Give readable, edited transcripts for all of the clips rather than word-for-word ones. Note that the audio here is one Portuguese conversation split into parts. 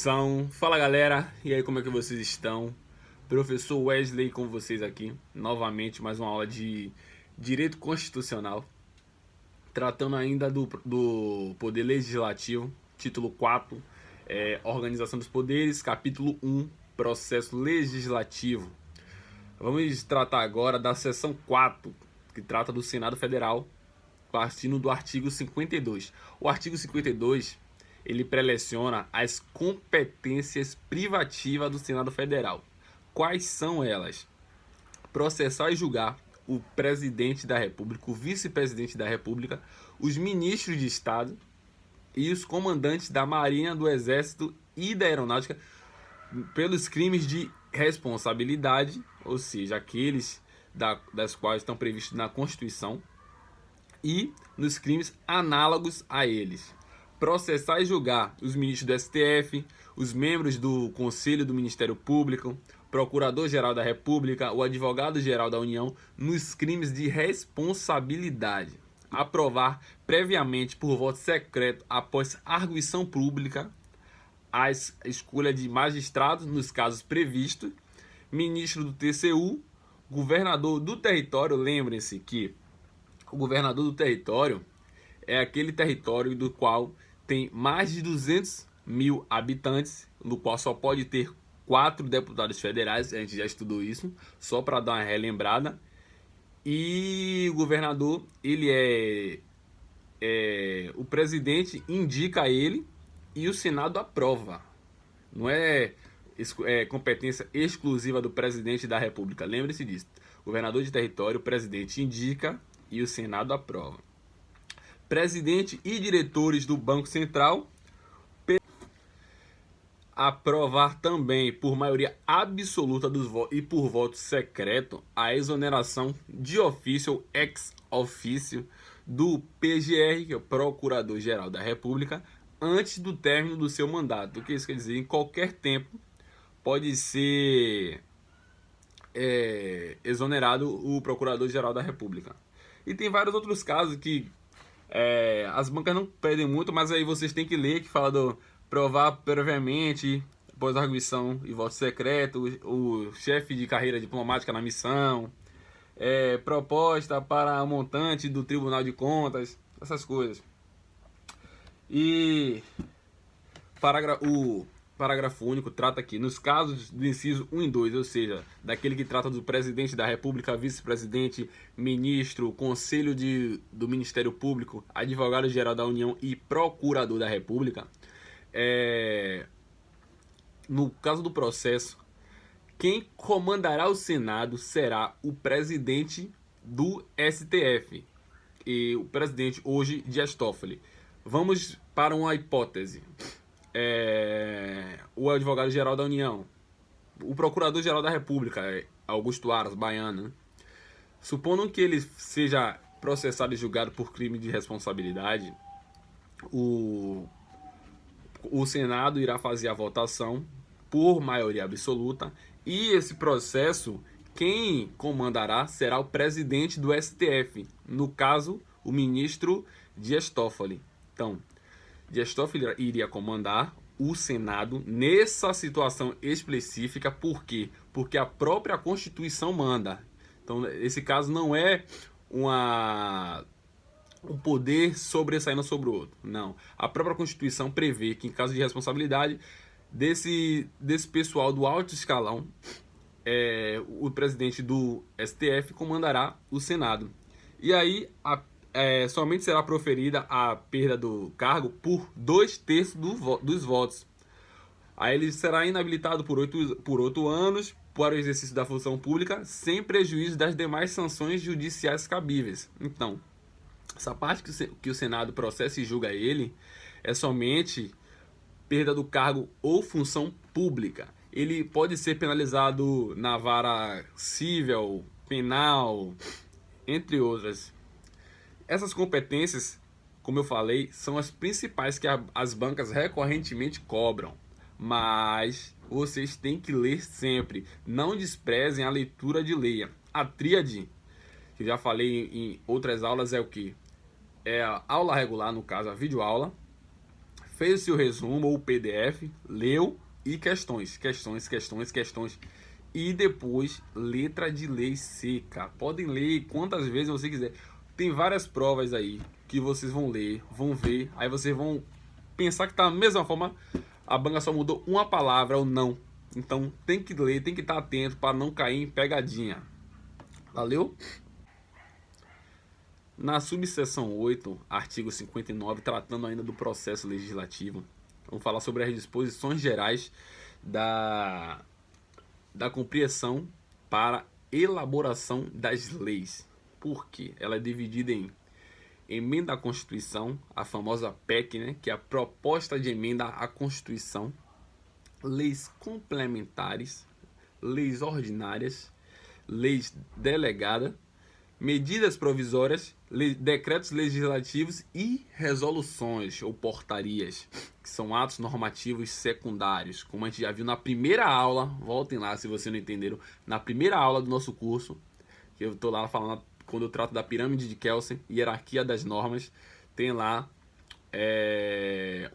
Atenção! Fala galera, e aí como é que vocês estão? Professor Wesley com vocês aqui, novamente mais uma aula de Direito Constitucional, tratando ainda do Poder Legislativo, título 4, Organização dos Poderes, capítulo 1, Processo Legislativo. Vamos tratar agora da seção 4, que trata do Senado Federal, partindo do artigo 52. O artigo 52 ele preleciona as competências privativas do Senado Federal. Quais são elas? Processar e julgar o presidente da República, o vice-presidente da República, os ministros de Estado e os comandantes da Marinha, do Exército e da Aeronáutica pelos crimes de responsabilidade, ou seja, aqueles das quais estão previstos na Constituição, e nos crimes análogos a eles. Processar e julgar os ministros do STF, os membros do Conselho do Ministério Público, Procurador-Geral da República, o Advogado-Geral da União, nos crimes de responsabilidade. Aprovar previamente por voto secreto após arguição pública a escolha de magistrados nos casos previstos, ministro do TCU, governador do território. Lembrem-se que o governador do território é aquele território do qual tem mais de 200 mil habitantes, no qual só pode ter 4 deputados federais. A gente já estudou isso, só para dar uma relembrada. E o governador, ele o presidente indica ele e o Senado aprova. Não é competência exclusiva do presidente da República. Lembre-se disso. Governador de território, o presidente indica e o Senado aprova. Presidente e diretores do Banco Central aprovar também por maioria absoluta dos votos e por voto secreto a exoneração de ofício ou ex ofício do PGR, que é o Procurador-Geral da República, antes do término do seu mandato. O que isso quer dizer? Em qualquer tempo pode ser exonerado o Procurador-Geral da República. E tem vários outros casos que as bancas não pedem muito, mas aí vocês têm que ler, que fala do provar previamente, após arguição e voto secreto, o chefe de carreira diplomática na missão, proposta para o montante do Tribunal de Contas, essas coisas. E o parágrafo único trata aqui, nos casos do inciso 1 e 2, ou seja, daquele que trata do presidente da República, vice-presidente, ministro, conselho do Ministério Público, advogado-geral da União e procurador da República. No caso do processo, quem comandará o Senado será o presidente do STF, e o presidente hoje, Dias Toffoli. Vamos para uma hipótese. O advogado-geral da União, o procurador-geral da República, Augusto Aras, baiano, né? Supondo que ele seja processado e julgado por crime de responsabilidade, o Senado irá fazer a votação por maioria absoluta, e esse processo, quem comandará será o presidente do STF, no caso, o ministro Dias Toffoli. Então, Dias Toffoli iria comandar o Senado nessa situação específica. Por quê? Porque a própria Constituição manda. Então, esse caso não é um poder sobressaindo sobre o outro. Não. A própria Constituição prevê que, em caso de responsabilidade desse pessoal do alto escalão, o presidente do STF comandará o Senado. E aí, somente será proferida a perda do cargo por 2/3 dos votos. Aí ele será inabilitado por 8 anos para o exercício da função pública, sem prejuízo das demais sanções judiciais cabíveis. Então, essa parte que o Senado processa e julga ele é somente perda do cargo ou função pública. Ele pode ser penalizado na vara civil, penal, entre outras. Essas competências, como eu falei, são as principais que as bancas recorrentemente cobram. Mas vocês têm que ler sempre. Não desprezem a leitura de lei. A tríade, que já falei em outras aulas, é o que? É a aula regular, no caso a videoaula, fez o seu resumo ou PDF, leu e questões. E depois, letra de lei seca. Podem ler quantas vezes você quiser. Tem várias provas aí que vocês vão ler, vão ver, aí vocês vão pensar que tá da mesma forma, a banca só mudou uma palavra, o não. Então tem que ler, tem que estar atento para não cair em pegadinha. Valeu? Na subseção 8, artigo 59, tratando ainda do processo legislativo, vamos falar sobre as disposições gerais da compreensão para elaboração das leis. Por quê? Ela é dividida em emenda à Constituição, a famosa PEC, né, que é a proposta de emenda à Constituição, leis complementares, leis ordinárias, leis delegadas, medidas provisórias, decretos legislativos e resoluções ou portarias, que são atos normativos secundários. Como a gente já viu na primeira aula, voltem lá se vocês não entenderam, na primeira aula do nosso curso, que eu estou lá falando quando eu trato da pirâmide de Kelsen, hierarquia das normas, tem lá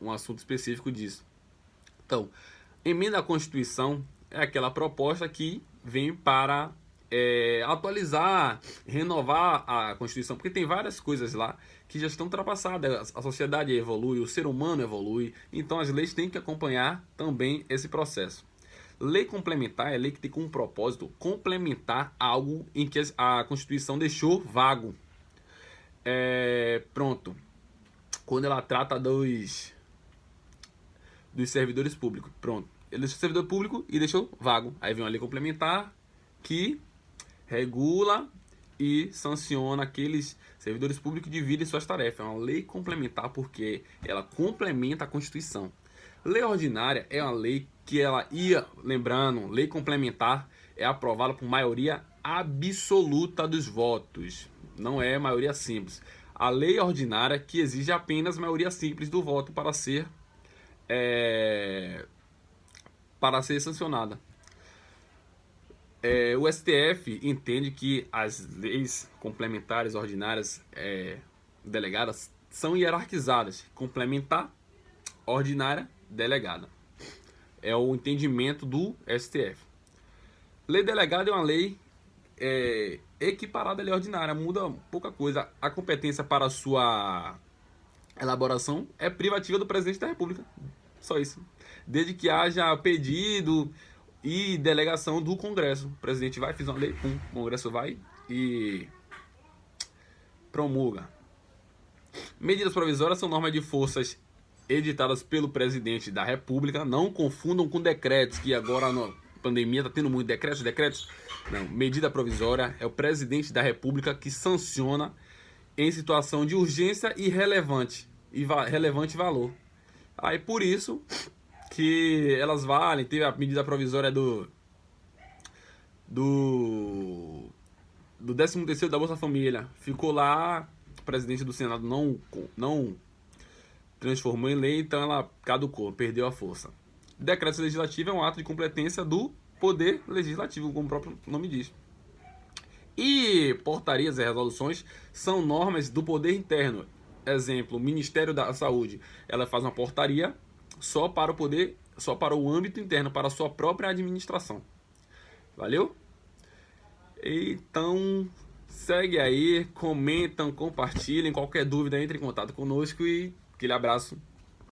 um assunto específico disso. Então, emenda à Constituição é aquela proposta que vem para atualizar, renovar a Constituição, porque tem várias coisas lá que já estão ultrapassadas. A sociedade evolui, o ser humano evolui, então as leis têm que acompanhar também esse processo. Lei complementar é lei que tem como propósito complementar algo em que a Constituição deixou vago. Pronto. Quando ela trata dos servidores públicos, pronto. Ele deixou servidor público e deixou vago. Aí vem uma lei complementar que regula e sanciona aqueles servidores públicos que dividem suas tarefas. É uma lei complementar porque ela complementa a Constituição. Lei ordinária é uma lei que ela ia, lembrando, lei complementar é aprovada por maioria absoluta dos votos. Não é maioria simples. A lei ordinária que exige apenas maioria simples do voto para ser sancionada. O STF entende que as leis complementares ordinárias delegadas são hierarquizadas. Complementar, ordinária, delegada. É o entendimento do STF. Lei delegada é uma lei equiparada à lei ordinária, muda pouca coisa. A competência para sua elaboração é privativa do presidente da República. Só isso. Desde que haja pedido e delegação do Congresso. O presidente vai, fez uma lei, pum, o Congresso vai e promulga. Medidas provisórias são normas de forças editadas pelo presidente da República. Não confundam com decretos, que agora na pandemia está tendo muito decretos. Não, medida provisória é o presidente da República que sanciona em situação de urgência e relevante valor. Aí por isso que elas valem. Teve a medida provisória do 13º da Bolsa Família. Ficou lá, o presidente do Senado não transformou em lei, então ela caducou, perdeu a força. Decreto legislativo é um ato de competência do Poder Legislativo, como o próprio nome diz. E portarias e resoluções são normas do poder interno. Exemplo, o Ministério da Saúde, ela faz uma portaria só para o âmbito interno, para a sua própria administração. Valeu? Então, segue aí, comentam, compartilhem. Qualquer dúvida, entre em contato conosco e aquele abraço.